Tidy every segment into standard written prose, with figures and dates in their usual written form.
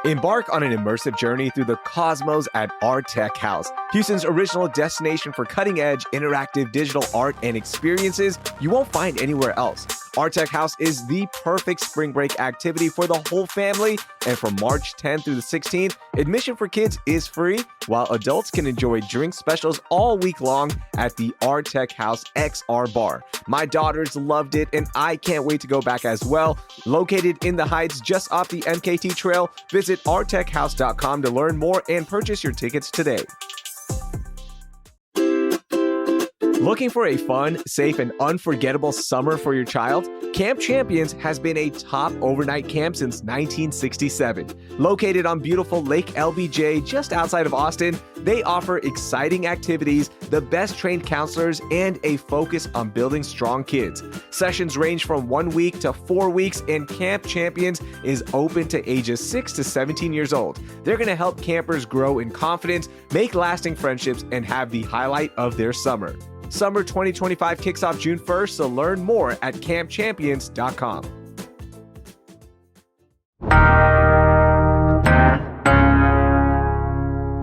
Embark on an immersive journey through the cosmos at Art Tech House, Houston's original destination for cutting-edge interactive digital art and experiences you won't find anywhere else. Art Tech House is the perfect spring break activity for the whole family, and from March 10th through the 16th, admission for kids is free, while adults can enjoy drink specials all week long at the Art Tech House XR Bar. My daughters loved it, and I can't wait to go back as well. Located in the Heights, just off the MKT Trail, visit arttechhouse.com to learn more and purchase your tickets today. Looking for a fun, safe, and unforgettable summer for your child? Camp Champions has been a top overnight camp since 1967. Located on beautiful Lake LBJ just outside of Austin, they offer exciting activities, the best trained counselors, and a focus on building strong kids. Sessions range from 1 week to 4 weeks, and Camp Champions is open to ages 6 to 17 years old. They're going to help campers grow in confidence, make lasting friendships, and have the highlight of their summer. Summer 2025 kicks off June 1st, so learn more at campchampions.com.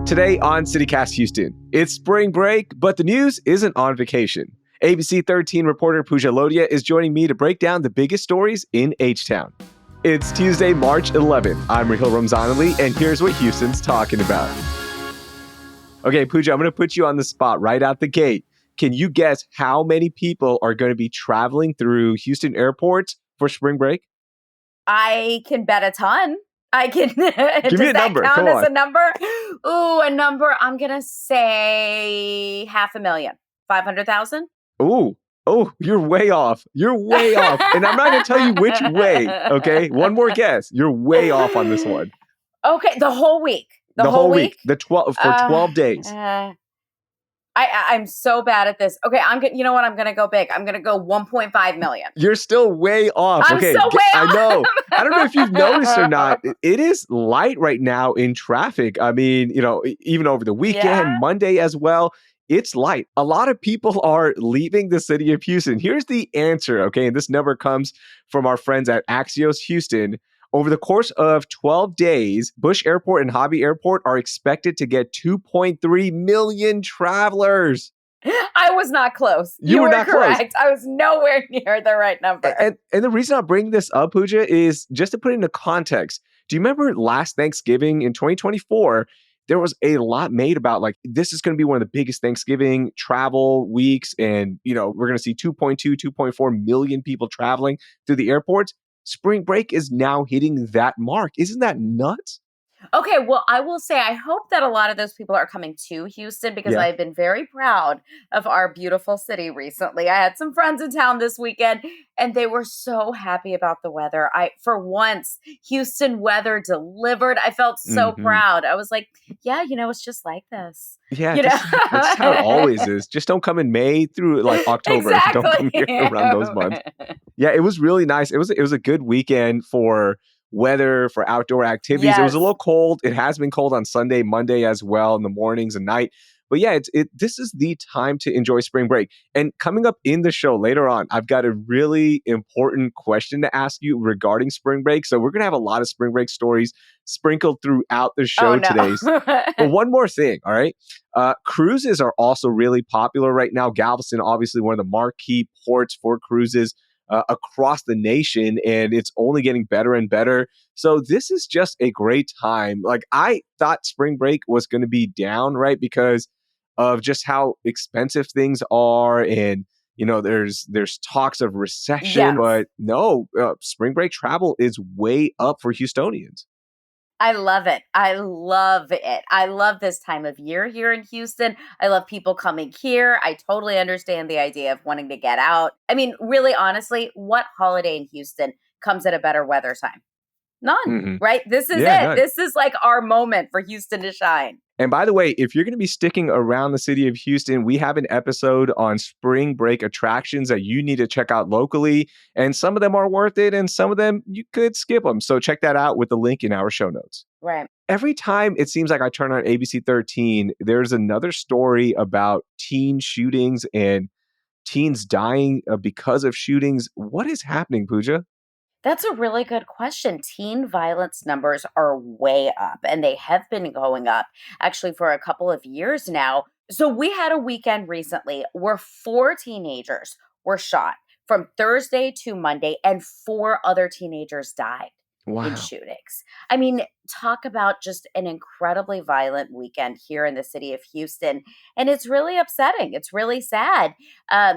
Today on CityCast Houston, it's spring break, but the news isn't on vacation. ABC 13 reporter Pooja Lodia is joining me to break down the biggest stories in H-Town. It's Tuesday, March 11th. I'm Rahil Ramzanali, and here's what Houston's talking about. Okay, Pooja, I'm going to put you on the spot right out the gate. Can you guess how many people are going to be traveling through Houston airports for spring break? I can bet a ton. I can. Give me a number. Count Come as on. a number? Ooh, a number. I'm going to say 500,000. 500,000? Oh, you're way off. You're way off. And I'm not going to tell you which way, okay? One more guess. You're way off on this one. Okay, the whole week. The whole week. For 12 days. I'm so bad at this. Okay, you know what? I'm going to go big. I'm going to go 1.5 million. You're still way off. I'm okay, so way off. I know. I don't know if you've noticed or not. It is light right now in traffic. I mean, even over the weekend, Monday as well, it's light. A lot of people are leaving the city of Houston. Here's the answer, okay? And this number comes from our friends at Axios Houston. Over the course of 12 days, Bush Airport and Hobby Airport are expected to get 2.3 million travelers. I was not close. You were not correct. close. I was nowhere near the right number. And the reason I'm bringing this up, Pooja, is just to put it into context. Do you remember last Thanksgiving in 2024, there was a lot made about this is going to be one of the biggest Thanksgiving travel weeks. And, we're going to see 2.4 million people traveling through the airports. Spring break is now hitting that mark. Isn't that nuts? Okay, well, I will say I hope that a lot of those people are coming to Houston because I've been very proud of our beautiful city recently. I had some friends in town this weekend and they were so happy about the weather. For once, Houston weather delivered. I felt so proud. I was like, it's just like this. Yeah, that's how it always is. Just don't come in May through October. Exactly. Don't come here around those months. Yeah, it was really nice. It was a good weekend for weather, for outdoor activities. Yes. It was a little cold. It has been cold on Sunday, Monday as well, in the mornings and night. But yeah, this is the time to enjoy spring break. And coming up in the show later on, I've got a really important question to ask you regarding spring break. So we're going to have a lot of spring break stories sprinkled throughout the show today. But one more thing, all right? Cruises are also really popular right now. Galveston, obviously one of the marquee ports for cruises across the nation, and it's only getting better and better. So this is just a great time. I thought spring break was going to be down, right? Because of just how expensive things are. And, there's talks of recession, but no, spring break travel is way up for Houstonians. I love it. I love it. I love this time of year here in Houston. I love people coming here. I totally understand the idea of wanting to get out. I mean, really, honestly, what holiday in Houston comes at a better weather time? None, right? This is it. None. This is our moment for Houston to shine. And by the way, if you're going to be sticking around the city of Houston, we have an episode on spring break attractions that you need to check out locally. And some of them are worth it, and some of them you could skip them. So check that out with the link in our show notes. Right. Every time it seems like I turn on ABC 13, there's another story about teen shootings and teens dying because of shootings. What is happening, Pooja? That's a really good question. Teen violence numbers are way up, and they have been going up actually for a couple of years now. So, we had a weekend recently where four teenagers were shot from Thursday to Monday, and four other teenagers died in Wow. shootings. I mean, talk about just an incredibly violent weekend here in the city of Houston. And it's really upsetting. It's really sad,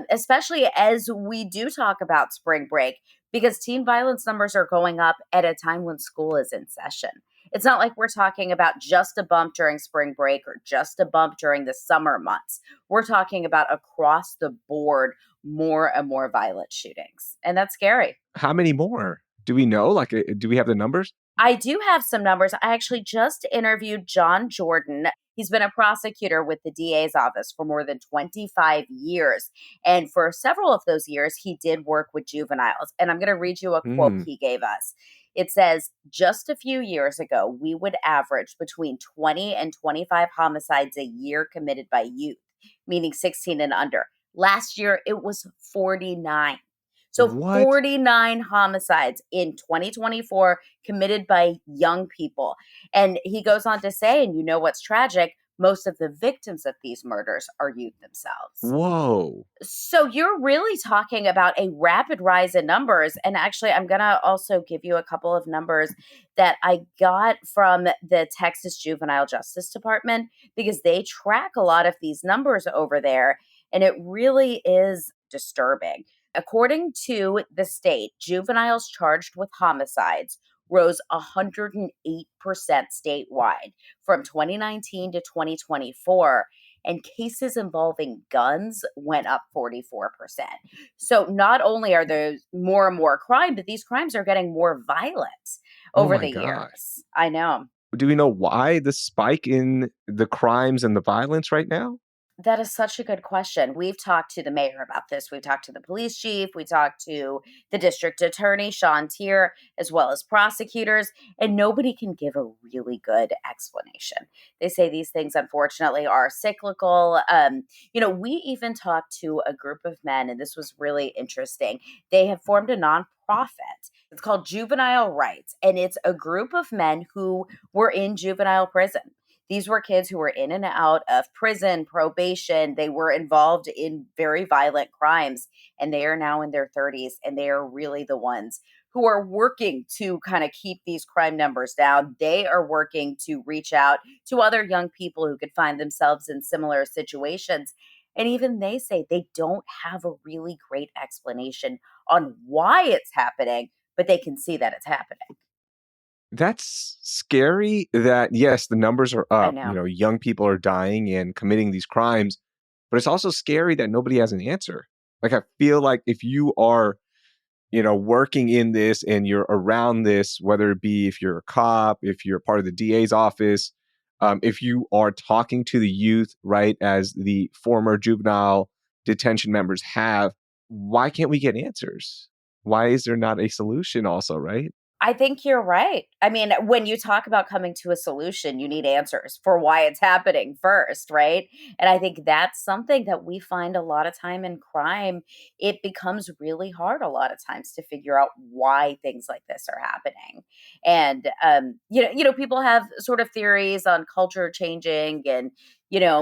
especially as we do talk about spring break because teen violence numbers are going up at a time when school is in session. It's not like we're talking about just a bump during spring break or just a bump during the summer months. We're talking about across the board more and more violent shootings. And that's scary. How many more? Do we know? Like, do we have the numbers? I do have some numbers. I actually just interviewed John Jordan. He's been a prosecutor with the DA's office for more than 25 years. And for several of those years, he did work with juveniles. And I'm going to read you a quote Mm, he gave us. It says, just a few years ago, we would average between 20 and 25 homicides a year committed by youth, meaning 16 and under. Last year, it was 49. So what? 49 homicides in 2024 committed by young people. And he goes on to say, and you know what's tragic? Most of the victims of these murders are youth themselves. Whoa. So you're really talking about a rapid rise in numbers. And actually, I'm going to also give you a couple of numbers that I got from the Texas Juvenile Justice Department because they track a lot of these numbers over there. And it really is disturbing. According to the state, juveniles charged with homicides rose 108% statewide from 2019 to 2024, and cases involving guns went up 44%. So not only are there more and more crime, but these crimes are getting more violent Oh over my the gosh. years. I know. Do we know why the spike in the crimes and the violence right now? That is such a good question. We've talked to the mayor about this. We've talked to the police chief. We talked to the district attorney, Sean Tier, as well as prosecutors, and nobody can give a really good explanation. They say these things, unfortunately, are cyclical. We even talked to a group of men, and this was really interesting. They have formed a nonprofit. It's called Juvenile Rights, and it's a group of men who were in juvenile prison. These were kids who were in and out of prison, probation. They were involved in very violent crimes, and they are now in their 30s, and they are really the ones who are working to kind of keep these crime numbers down. They are working to reach out to other young people who could find themselves in similar situations. And even they say they don't have a really great explanation on why it's happening, but they can see that it's happening. That's scary that, yes, the numbers are I up. know. Young people are dying and committing these crimes, but it's also scary that nobody has an answer. Like, I feel like if you are, working in this and you're around this, whether it be if you're a cop, if you're part of the DA's office, if you are talking to the youth, right, as the former juvenile detention members have, why can't we get answers? Why is there not a solution also, right? I think you're right. I mean, when you talk about coming to a solution, you need answers for why it's happening first, right? And I think that's something that we find a lot of time in crime. It becomes really hard a lot of times to figure out why things like this are happening. And people have sort of theories on culture changing and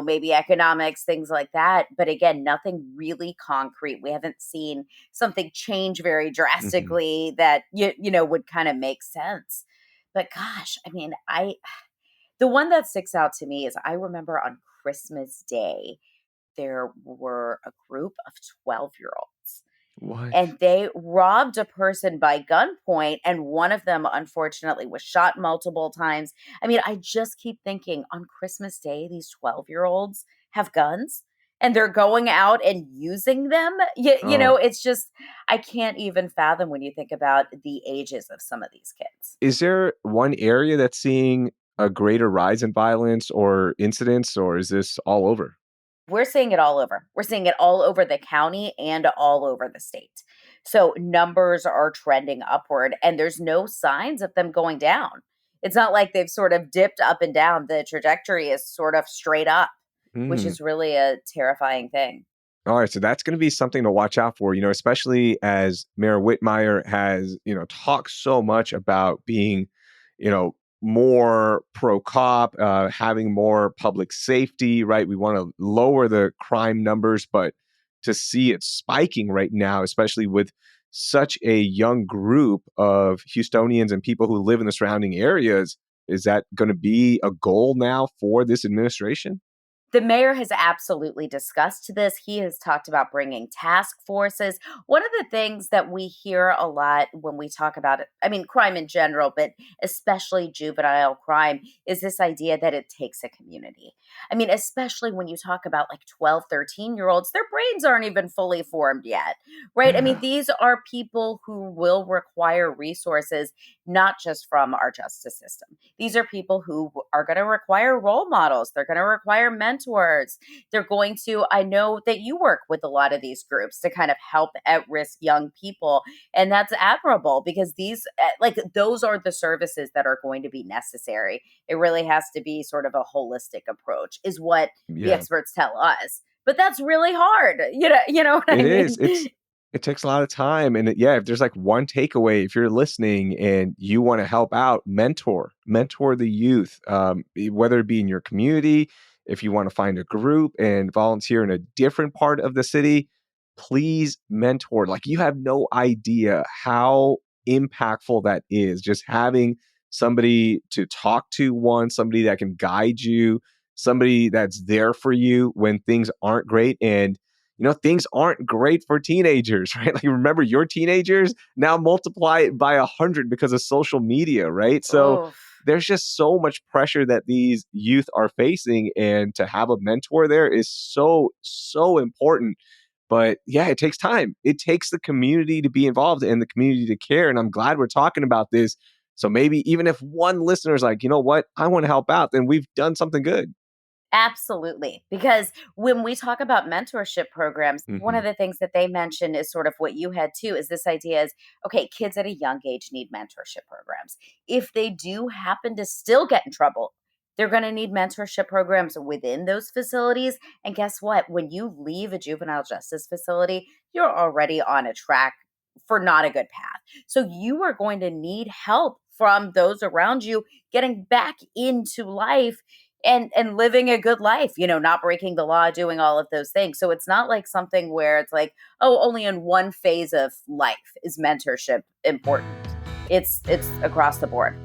maybe economics, things like that. But again, nothing really concrete. We haven't seen something change very Mhm. drastically that would kind of make sense. But gosh, I mean, I the one that sticks out to me is I remember on Christmas Day there were a group of 12-year-olds What? and they robbed a person by gunpoint, and one of them unfortunately was shot multiple times. I mean, I just keep thinking on Christmas Day these 12-year-olds have guns and they're going out and using them. Oh. It's just I can't even fathom when you think about the ages of some of these kids. Is there one area that's seeing a greater rise in violence or incidents, or is this all over? We're seeing it all over. We're seeing it all over the county and all over the state. So numbers are trending upward and there's no signs of them going down. It's not like they've sort of dipped up and down. The trajectory is sort of straight up, which Mm. is really a terrifying thing. All right, so that's going to be something to watch out for, especially as Mayor Whitmire has, talked so much about being, more pro cop, having more public safety, right? We want to lower the crime numbers, but to see it spiking right now, especially with such a young group of Houstonians and people who live in the surrounding areas, is that going to be a goal now for this administration? The mayor has absolutely discussed this. He has talked about bringing task forces. One of the things that we hear a lot when we talk about it, I mean, crime in general, but especially juvenile crime, is this idea that it takes a community. I mean, especially when you talk about like 12, 13-year-olds, their brains aren't even fully formed yet, right? I mean, these are people who will require resources, not just from our justice system. These are people who are going to require role models. They're going to require mentors. They're going to, I know that you work with a lot of these groups to kind of help at-risk young people. And that's admirable because these, like, those are the services that are going to be necessary. It really has to be sort of a holistic approach, is what the Yeah. experts tell us. But that's really hard. You know what I mean? It is. It takes a lot of time. And if there's like one takeaway, if you're listening and you want to help out, mentor the youth, whether it be in your community, if you want to find a group and volunteer in a different part of the city, please mentor. Like, you have no idea how impactful that is. Just having somebody to talk to, somebody that can guide you, somebody that's there for you when things aren't great. And things aren't great for teenagers, right? Like, remember your teenagers, now multiply it by 100 because of social media, right? So Oh, there's just so much pressure that these youth are facing, and to have a mentor there is so, so important. But yeah, it takes time. It takes the community to be involved and the community to care. And I'm glad we're talking about this. So maybe even if one listener is like, you know what, I want to help out, then we've done something good. absolutely. Because when we talk about mentorship programs, one of Hmm. the things that they mentioned is sort of what you had too, is this idea is, okay, kids at a young age need mentorship programs. If they do happen to still get in trouble, they're going to need mentorship programs within those facilities. And guess what? When you leave a juvenile justice facility, you're already on a track for not a good path. So you are going to need help from those around you getting back into life and living a good life, not breaking the law, doing all of those things. So it's not like something where it's like, oh, only in one phase of life is mentorship important. It's across the board.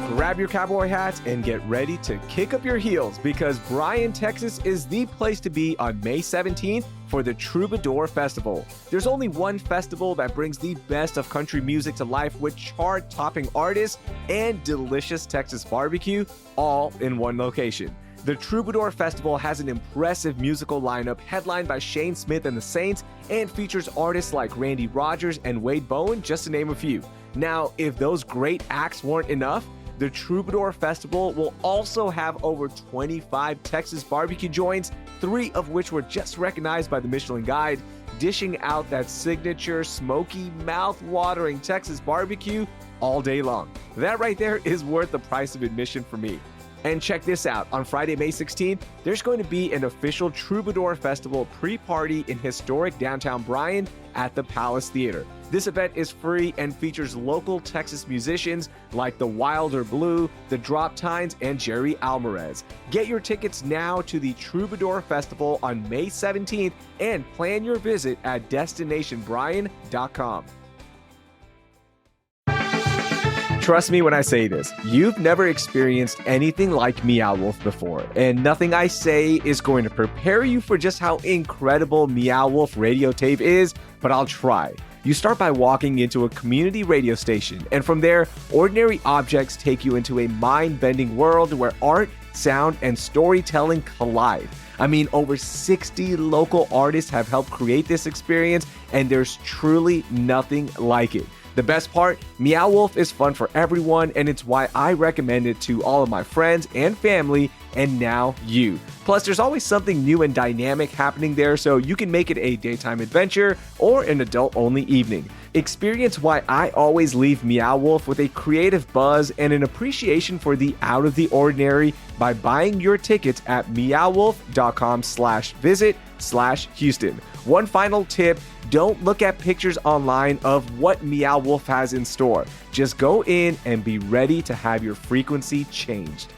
Grab your cowboy hats and get ready to kick up your heels, because Bryan, Texas is the place to be on May 17th for the Troubadour Festival. There's only one festival that brings the best of country music to life with chart-topping artists and delicious Texas barbecue, all in one location. The Troubadour Festival has an impressive musical lineup headlined by Shane Smith and the Saints, and features artists like Randy Rogers and Wade Bowen, just to name a few. Now, if those great acts weren't enough, the Troubadour Festival will also have over 25 Texas barbecue joints, 3 of which were just recognized by the Michelin Guide, dishing out that signature smoky, mouth-watering Texas barbecue all day long. That right there is worth the price of admission for me. And check this out, on Friday, May 16th, there's going to be an official Troubadour Festival pre-party in historic downtown Bryan at the Palace Theater. This event is free and features local Texas musicians like the Wilder Blue, the Drop Tines, and Jerry Alvarez. Get your tickets now to the Troubadour Festival on May 17th and plan your visit at destinationbryan.com. Trust me when I say this, you've never experienced anything like Meow Wolf before, and nothing I say is going to prepare you for just how incredible Meow Wolf radio tape is, but I'll try. You start by walking into a community radio station, and from there, ordinary objects take you into a mind-bending world where art, sound, and storytelling collide. I mean, over 60 local artists have helped create this experience, and there's truly nothing like it. The best part, Meow Wolf is fun for everyone, and it's why I recommend it to all of my friends and family, and now you. Plus, there's always something new and dynamic happening there, so you can make it a daytime adventure or an adult-only evening. Experience why I always leave Meow Wolf with a creative buzz and an appreciation for the out of the ordinary by buying your tickets at meowwolf.com/visit/Houston. One final tip, don't look at pictures online of what Meow Wolf has in store. Just go in and be ready to have your frequency changed.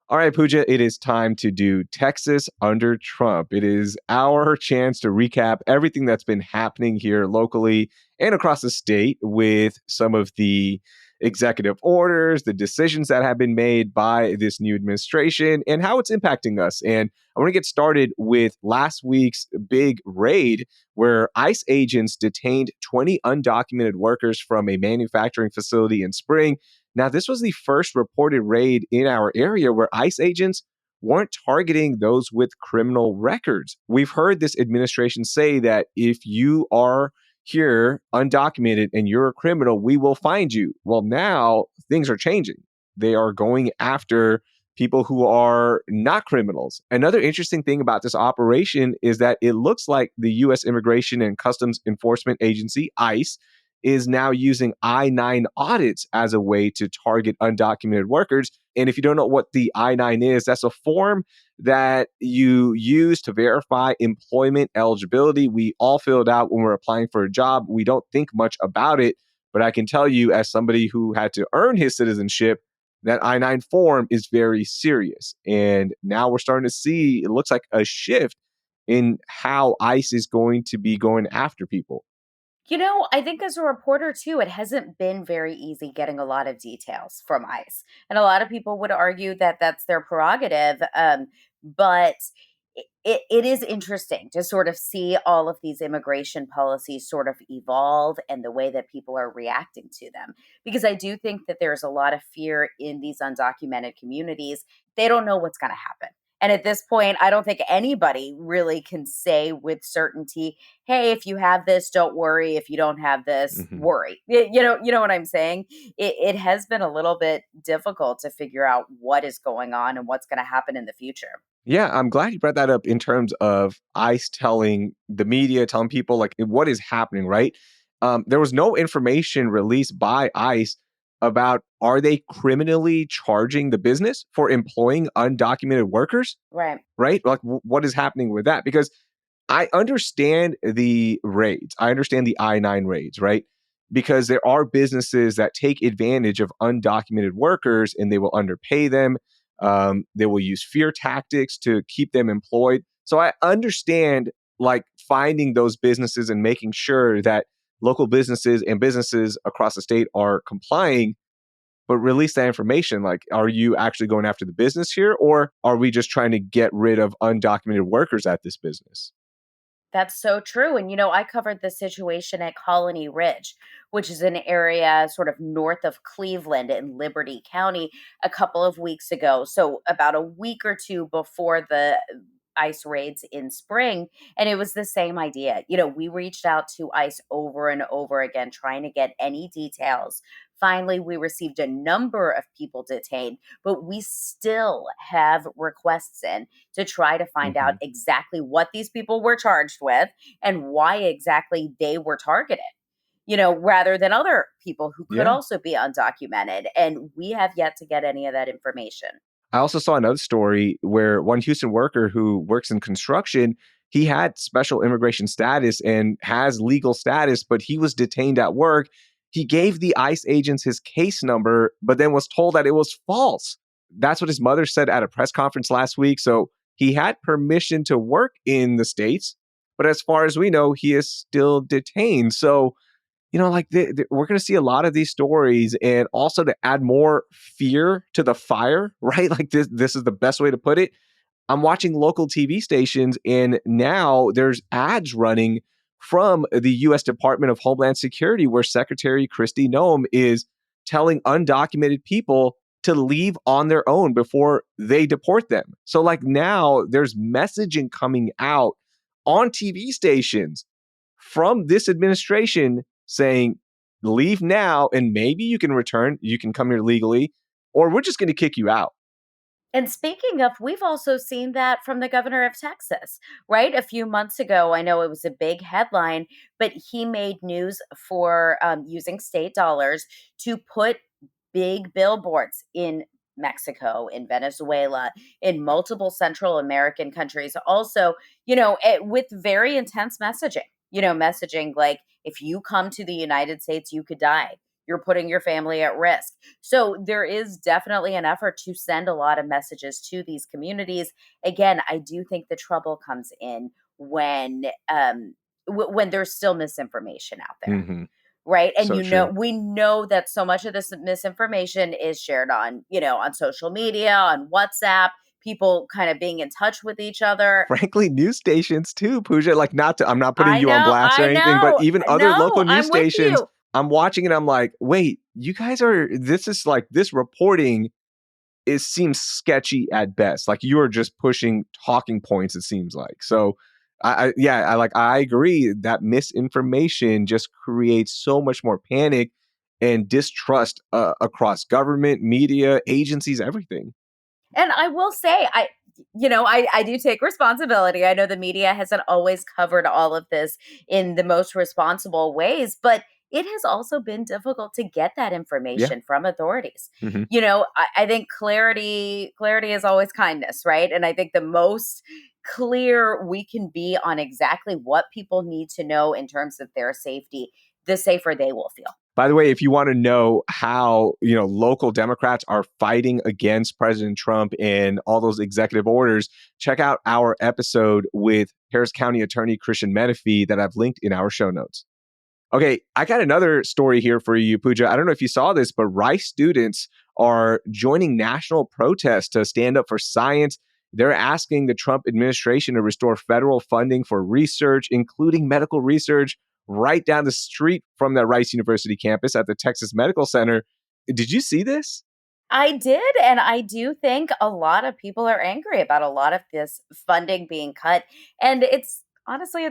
All right, Pooja, it is time to do Texas under Trump. It is our chance to recap everything that's been happening here locally and across the state with some of the executive orders, the decisions that have been made by this new administration, and how it's impacting us. And I want to get started with last week's big raid where ICE agents detained 20 undocumented workers from a manufacturing facility in Spring. Now, this was the first reported raid in our area where ICE agents weren't targeting those with criminal records. We've heard this administration say that if you are here undocumented and you're a criminal, we will find you. Well, now things are changing. They are going after people who are not criminals. Another interesting thing about this operation is that it looks like the U.S. Immigration and Customs Enforcement Agency, ICE, is now using I-9 audits as a way to target undocumented workers. And if you don't know what the I-9 is, that's a form that you use to verify employment eligibility. We all fill it out when we're applying for a job. We don't think much about it, but I can tell you as somebody who had to earn his citizenship, that I-9 form is very serious. And now we're starting to see, it looks like a shift in how ICE is going to be going after people. I think as a reporter too, it hasn't been very easy getting a lot of details from ICE. And a lot of people would argue that that's their prerogative. But it is interesting to sort of see all of these immigration policies sort of evolve and the way that people are reacting to them. Because I do think that there's a lot of fear in these undocumented communities. They don't know what's going to happen. And at this point, I don't think anybody really can say with certainty, hey, if you have this, don't worry. If you don't have this, worry. You know what I'm saying? It has been a little bit difficult to figure out what is going on and what's going to happen in the future. Yeah, I'm glad you brought that up in terms of ICE telling the media, telling people like what is happening, right? There was no information released by ICE about are they criminally charging the business for employing undocumented workers, Right. right? Like what is happening with that? Because I understand the raids. I understand the I-9 raids, right? Because there are businesses that take advantage of undocumented workers and they will underpay them. They will use fear tactics to keep them employed. So I understand like finding those businesses and making sure that local businesses and businesses across the state are complying, but release that information. Like, are you actually going after the business here, or are we just trying to get rid of undocumented workers at this business? That's so true. And, I covered the situation at Colony Ridge, which is an area sort of north of Cleveland in Liberty County a couple of weeks ago. So, about a week or two before the ICE raids in Spring. And it was the same idea. We reached out to ICE over and over again, trying to get any details. Finally, we received a number of people detained, but we still have requests in to try to find out exactly what these people were charged with and why exactly they were targeted, rather than other people who could also be undocumented. And we have yet to get any of that information. I also saw another story where one Houston worker who works in construction, he had special immigration status and has legal status, but he was detained at work. He gave the ICE agents his case number, but then was told that it was false. That's what his mother said at a press conference last week. So he had permission to work in the States, but as far as we know, he is still detained. So like we're going to see a lot of these stories, and also to add more fear to the fire, right? Like this is the best way to put it. I'm watching local TV stations, and now there's ads running from the U.S. Department of Homeland Security where Secretary Kristi Noem is telling undocumented people to leave on their own before they deport them. So like now there's messaging coming out on TV stations from this administration saying, leave now and maybe you can return, you can come here legally, or we're just going to kick you out. And speaking of, we've also seen that from the governor of Texas, right? A few months ago, I know it was a big headline, but he made news for using state dollars to put big billboards in Mexico, in Venezuela, in multiple Central American countries. Also, with very intense messaging, messaging like, if you come to the United States, you could die. You're putting your family at risk. So there is definitely an effort to send a lot of messages to these communities. Again, I do think the trouble comes in when there's still misinformation out there. Mm-hmm. Right. And true. we know that so much of this misinformation is shared on, on social media, on WhatsApp, people kind of being in touch with each other. Frankly, news stations too, Pooja. Like, I'm not putting you on blast or I anything, but know. even other No, local news I'm with stations, you. I'm watching it. I'm like, wait, you guys this reporting seems sketchy at best. Like, you are just pushing talking points, it seems like. So I agree that misinformation just creates so much more panic and distrust across government, media, agencies, everything. And I will say, I do take responsibility. I know the media hasn't always covered all of this in the most responsible ways, but it has also been difficult to get that Yeah. information from authorities. Mm-hmm. I think clarity is always kindness, right? And I think the most clear we can be on exactly what people need to know in terms of their safety, the safer they will feel. By the way, if you want to know how, local Democrats are fighting against President Trump and all those executive orders, check out our episode with Harris County Attorney Christian Menifee that I've linked in our show notes. Okay, I got another story here for you, Pooja. I don't know if you saw this, but Rice students are joining national protests to stand up for science. They're asking the Trump administration to restore federal funding for research, including medical research, right down the street from the Rice University campus at the Texas Medical Center. Did you see this? I did. And I do think a lot of people are angry about a lot of this funding being cut. And it's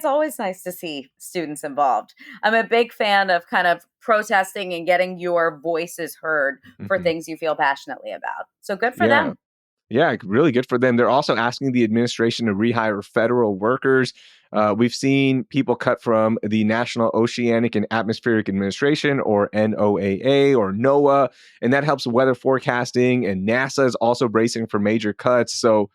always nice to see students involved. I'm a big fan of kind of protesting and getting your voices heard for Mm-hmm. things you feel passionately about. So good for Yeah. them. Yeah, really good for them. They're also asking the administration to rehire federal workers. We've seen people cut from the National Oceanic and Atmospheric Administration, or NOAA, or NOAA, and that helps weather forecasting. And NASA is also bracing for major cuts. So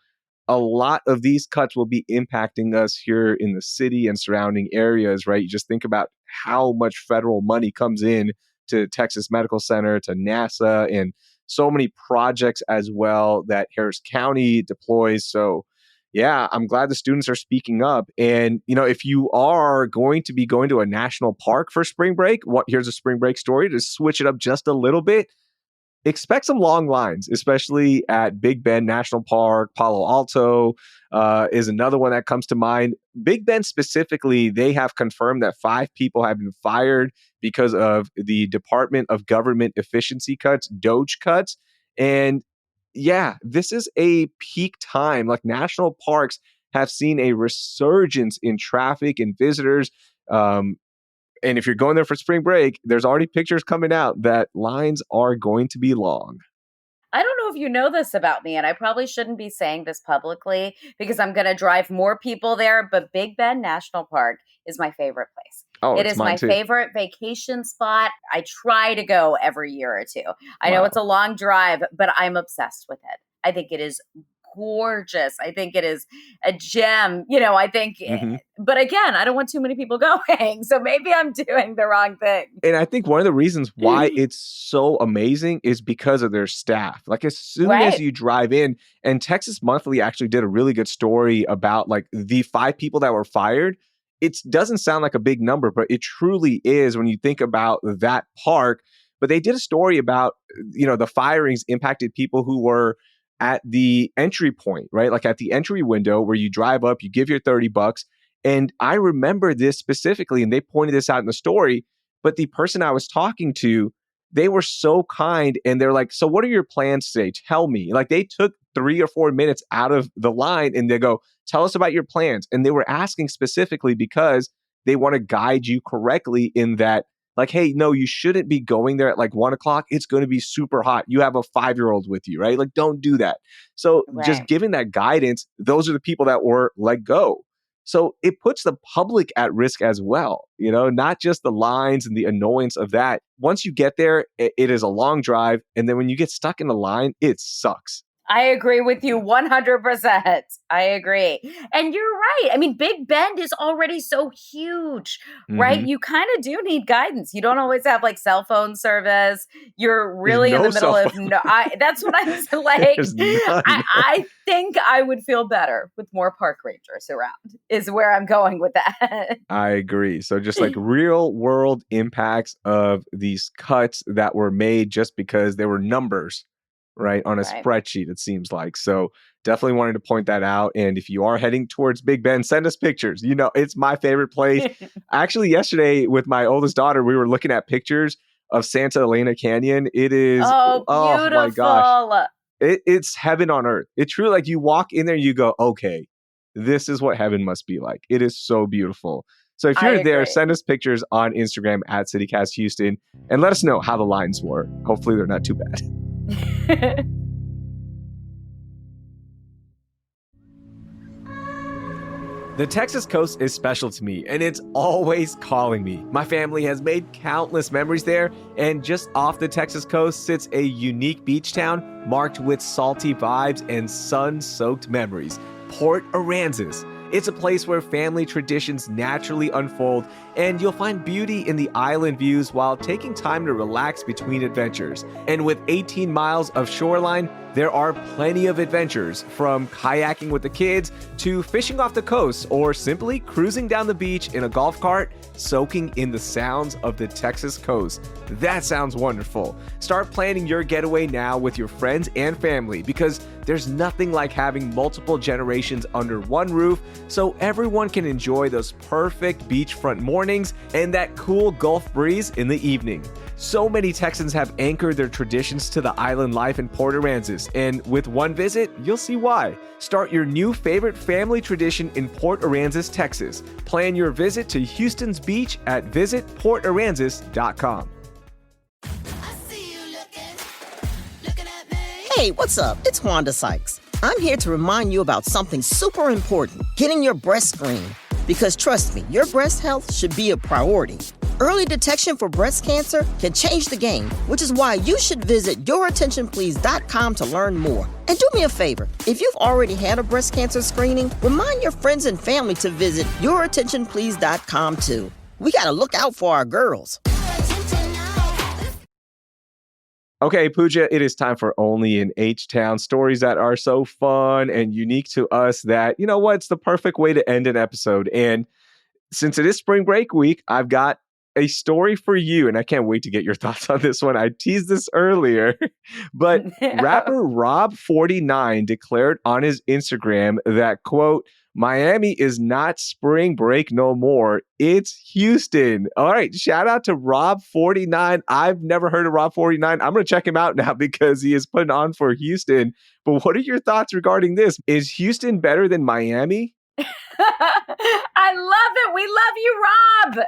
a lot of these cuts will be impacting us here in the city and surrounding areas, right? You just think about how much federal money comes in to Texas Medical Center, to NASA, and so many projects as well that Harris County deploys. So, yeah, I'm glad the students are speaking up. And, if you are going to be going to a national park for spring break, here's a spring break story to switch it up just a little bit. Expect some long lines, especially at Big Bend National Park. Palo Alto is another one that comes to mind. Big Bend specifically, they have confirmed that 5 people have been fired because of the Department of Government Efficiency cuts, DOGE cuts. And yeah, this is a peak time. Like, national parks have seen a resurgence in traffic and visitors. And if you're going there for spring break, there's already pictures coming out that lines are going to be long. I don't know if you know this about me, and I probably shouldn't be saying this publicly because I'm going to drive more people there, but Big Bend National Park is my favorite place. Oh, It it's is mine my too. favorite vacation spot. I try to go every year or two. I know Wow. it's a long drive, but I'm obsessed with it. I think it is gorgeous. I think it is a gem. Mm-hmm. But again, I don't want too many people going. So maybe I'm doing the wrong thing. And I think one of the reasons why it's so amazing is because of their staff. Like, as soon as Right. you drive in, and Texas Monthly actually did a really good story about like the 5 people that were fired. It doesn't sound like a big number, but it truly is when you think about that park. But they did a story about, the firings impacted people who were at the entry point, right? Like at the entry window where you drive up, you give your $30. And I remember this specifically, and they pointed this out in the story, but the person I was talking to, they were so kind. And they're like, so what are your plans today? Tell me. Like, they took 3 or 4 minutes out of the line and they go, tell us about your plans. And they were asking specifically because they want to guide you correctly in that, like, hey, no, you shouldn't be going there at like 1 o'clock. It's going to be super hot. You have a 5-year-old with you, right? Like, don't do that. So just Right. giving that guidance, those are the people that were let go. So it puts the public at risk as well, not just the lines and the annoyance of that. Once you get there, it is a long drive. And then when you get stuck in the line, it sucks. I agree with you 100%. I agree. And you're right. I mean, Big Bend is already so huge, right? Mm-hmm. You kind of do need guidance. You don't always have like cell phone service. You're There's really in no the middle cell of phone. that's what I'm like. There's none. I think I would feel better with more park rangers around, is where I'm going with that. I agree. So just like real world impacts of these cuts that were made just because there were numbers, right, on a Right. spreadsheet, it seems like. So definitely wanted to point that out. And if you are heading towards Big Ben, send us pictures. It's my favorite place. Actually, yesterday with my oldest daughter, we were looking at pictures of Santa Elena Canyon. It is, oh my gosh, it's heaven on earth. It's truly like you walk in there and you go, okay, this is what heaven must be like. It is so beautiful. So if you're there, send us pictures on Instagram at CityCast Houston and let us know how the lines were. Hopefully they're not too bad. The Texas coast is special to me, and it's always calling me. My family has made countless memories there, and just off the Texas coast sits a unique beach town marked with salty vibes and sun-soaked memories, Port Aransas. It's a place where family traditions naturally unfold, and you'll find beauty in the island views while taking time to relax between adventures. And with 18 miles of shoreline, there are plenty of adventures, from kayaking with the kids to fishing off the coast or simply cruising down the beach in a golf cart, soaking in the sounds of the Texas coast. That sounds wonderful. Start planning your getaway now with your friends and family, because there's nothing like having multiple generations under one roof so everyone can enjoy those perfect beachfront mornings and that cool Gulf breeze in the evening. So many Texans have anchored their traditions to the island life in Port Aransas, and with one visit, you'll see why. Start your new favorite family tradition in Port Aransas, Texas. Plan your visit to Houston's beach at visitportaransas.com. Hey, what's up? It's Wanda Sykes. I'm here to remind you about something super important, getting your breast screened. Because trust me, your breast health should be a priority. Early detection for breast cancer can change the game, which is why you should visit yourattentionplease.com to learn more. And do me a favor, if you've already had a breast cancer screening, remind your friends and family to visit yourattentionplease.com too. We gotta look out for our girls. Okay, Pooja, it is time for Only in H-Town, stories that are so fun and unique to us that, it's the perfect way to end an episode. And since it is spring break week, I've got a story for you, and I can't wait to get your thoughts on this one. I teased this earlier, but rapper Rob49 declared on his Instagram that, quote, Miami is not spring break no more. It's Houston. All right. Shout out to Rob49. I've never heard of Rob49. I'm going to check him out now because he is putting on for Houston. But what are your thoughts regarding this? Is Houston better than Miami? I love it. We love you, Rob.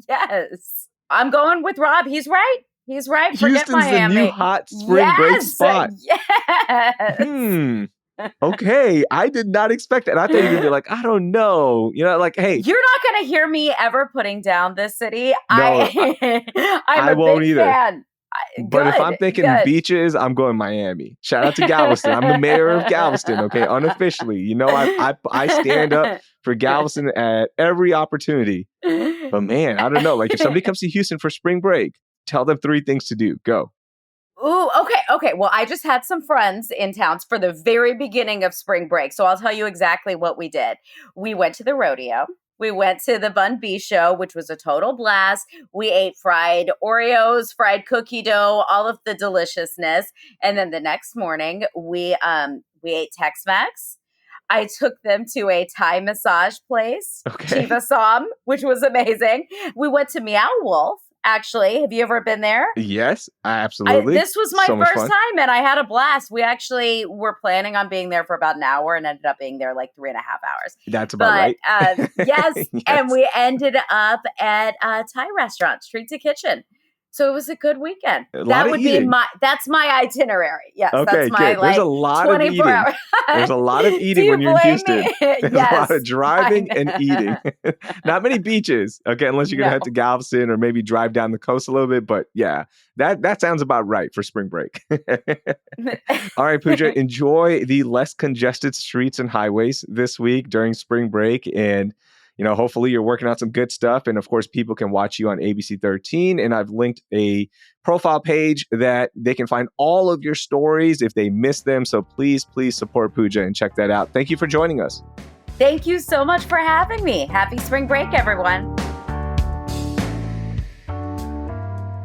Yes. I'm going with Rob. He's right. He's right. Forget Houston's Miami. The new hot spring break spot. Yes. Okay, I did not expect that. I thought you were going to be like, I don't know. Hey. You're not going to hear me ever putting down this city. No, I'm a won't big either. Fan. But if I'm thinking beaches, I'm going Miami. Shout out to Galveston. I'm the mayor of Galveston, okay? Unofficially. I stand up for Galveston at every opportunity. But man, I don't know. Like if somebody comes to Houston for spring break, tell them 3 things to do. Go. Ooh, okay. Well, I just had some friends in town for the very beginning of spring break. So I'll tell you exactly what we did. We went to the rodeo. We went to the Bun B show, which was a total blast. We ate fried Oreos, fried cookie dough, all of the deliciousness. And then the next morning, we ate Tex-Mex. I took them to a Thai massage place, Chiva Som, which was amazing. We went to Meow Wolf. actually. Have you ever been there? Yes, absolutely. This was my first time, and I had a blast. We actually were planning on being there for about an hour and ended up being there like 3.5 hours. That's about right. Yes, yes. And we ended up at a Thai restaurant, Street to Kitchen. So it was a good weekend. That would be that's my itinerary. Yes, okay, that's my good. There's a lot of eating. There's a lot of eating when you're in Houston. There's a lot of driving and eating. Not many beaches, okay, unless you're going to head to Galveston or maybe drive down the coast a little bit. But yeah, that sounds about right for spring break. All right, Pooja, enjoy the less congested streets and highways this week during spring break. And hopefully you're working on some good stuff. And of course, people can watch you on ABC 13. And I've linked a profile page that they can find all of your stories if they miss them. So please support Pooja and check that out. Thank you for joining us. Thank you so much for having me. Happy spring break, everyone.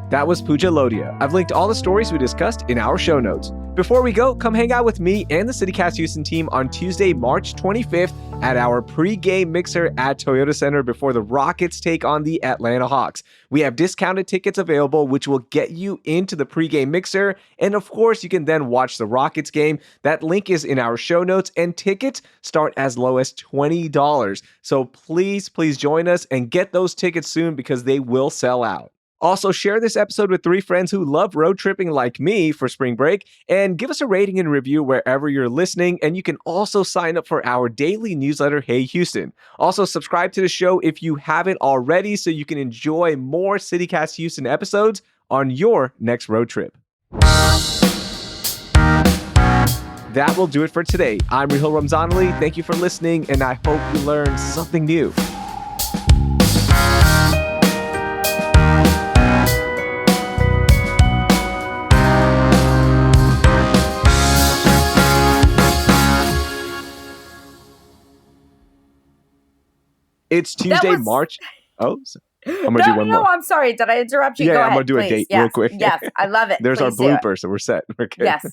That was Pooja Lodia. I've linked all the stories we discussed in our show notes. Before we go, come hang out with me and the CityCast Houston team on Tuesday, March 25th at our pre-game mixer at Toyota Center before the Rockets take on the Atlanta Hawks. We have discounted tickets available, which will get you into the pre-game mixer. And of course, you can then watch the Rockets game. That link is in our show notes, and tickets start as low as $20. So please join us and get those tickets soon because they will sell out. Also, share this episode with 3 friends who love road tripping like me for spring break, and give us a rating and review wherever you're listening. And you can also sign up for our daily newsletter, Hey Houston. Also, subscribe to the show if you haven't already so you can enjoy more CityCast Houston episodes on your next road trip. That will do it for today. I'm Rahil Ramzanali. Thank you for listening, and I hope you learned something new. It's Tuesday, March. Oh, I'm going to do one more. I'm sorry. Did I interrupt you? Yeah, Go I'm ahead, going to do a date real quick. Yes, I love it. There's our blooper, so we're set. Okay. Yes.